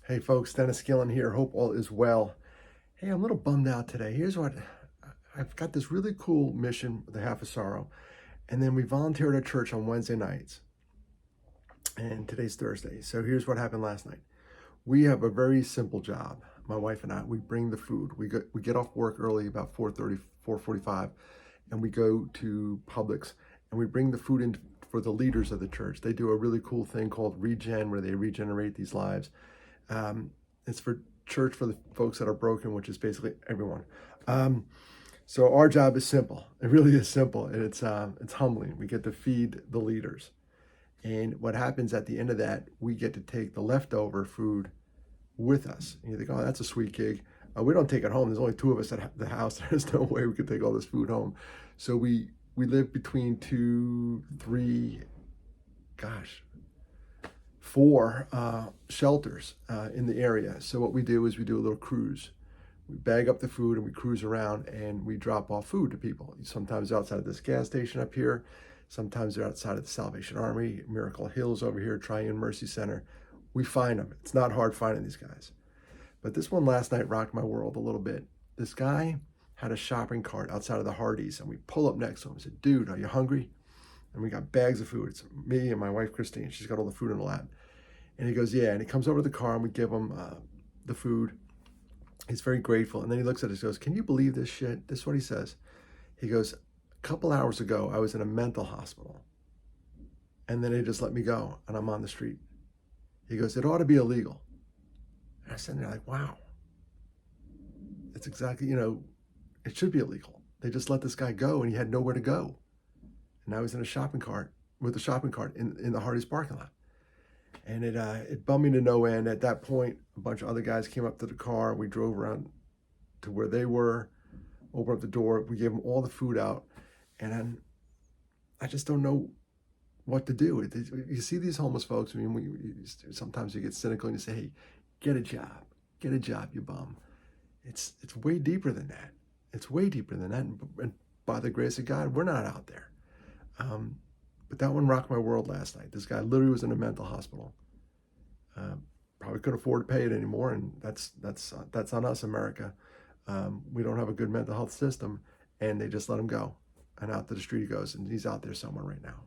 Hey folks, Dennis Gillen here. Hope all is well. Hey, I'm a little bummed out today. Here's what I've got this really cool mission with the Half of Sorrow, and then we volunteered at church on Wednesday nights, and today's Thursday. So here's what happened last night. We have a very simple job. My wife and I, we bring the food. We get off work early, about 4:30, 4:45, and we go to Publix and we bring the food in for the leaders of the church. They do a really cool thing called Regen, where they regenerate these lives. It's for church for the folks that are broken, which is basically everyone. Um, so our job is simple. It really is simple, and it's humbling. We get to feed the leaders, and what happens at the end of that, we get to take the leftover food with us. And you think, oh, that's a sweet gig. We don't take it home. There's only two of us at the house. There's no way we could take all this food home. So we live between two, three, gosh, four shelters in the area. So what we do is we do a little cruise. We bag up the food and we cruise around and we drop off food to people. Sometimes outside of this gas station up here. Sometimes they're outside of the Salvation Army, Miracle Hills over here, Triune Mercy Center. We find them. It's not hard finding these guys. But this one last night rocked my world a little bit. This guy had a shopping cart outside of the Hardee's, and we pull up next to him and said, dude, are you hungry? And we got bags of food. It's me and my wife, Christine. She's got all the food in the lap. And he goes, yeah. And he comes over to the car and we give him the food. He's very grateful. And then he looks at us and goes, can you believe this shit? This is what he says. He goes, a couple hours ago, I was in a mental hospital. And then they just let me go and I'm on the street. He goes, it ought to be illegal. And I said, they're like, wow. It's exactly, it should be illegal. They just let this guy go and he had nowhere to go. And now he's in a shopping cart with a shopping cart in the Hardee's parking lot. And it bummed me to no end. At that point, a bunch of other guys came up to the car. We drove around to where they were, opened up the door. We gave them all the food out. And then I just don't know what to do. You see these homeless folks. I mean, sometimes you get cynical and you say, hey, get a job, you bum. It's way deeper than that. It's way deeper than that. And by the grace of God, we're not out there. But that one rocked my world last night. This guy literally was in a mental hospital. Probably couldn't afford to pay it anymore, and that's on us, America. We don't have a good mental health system, and they just let him go. And out to the street he goes, and he's out there somewhere right now.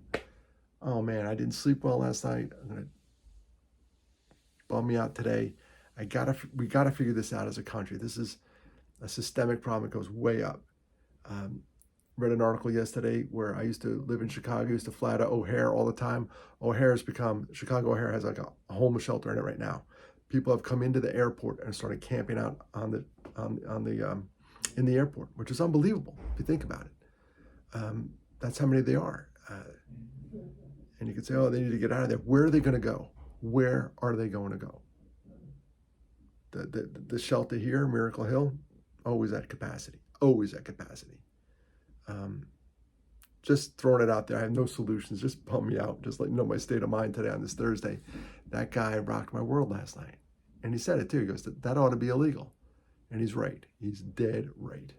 Oh man, I didn't sleep well last night. I'm gonna bum me out today. We gotta figure this out as a country. This is a systemic problem that goes way up. Read an article yesterday where I used to live in Chicago, used to fly to O'Hare all the time. Chicago O'Hare has like a homeless shelter in it right now. People have come into the airport and started camping out in the airport, which is unbelievable if you think about it. That's how many they are. And you could say, oh, they need to get out of there. Where are they going to go? Where are they going to go? The shelter here, Miracle Hill, always at capacity. Always at capacity. Just throwing it out there. I have no solutions. Just bum me out. Just let you know my state of mind today on this Thursday. That guy rocked my world last night. And he said it too. He goes, that ought to be illegal. And he's right. He's dead right.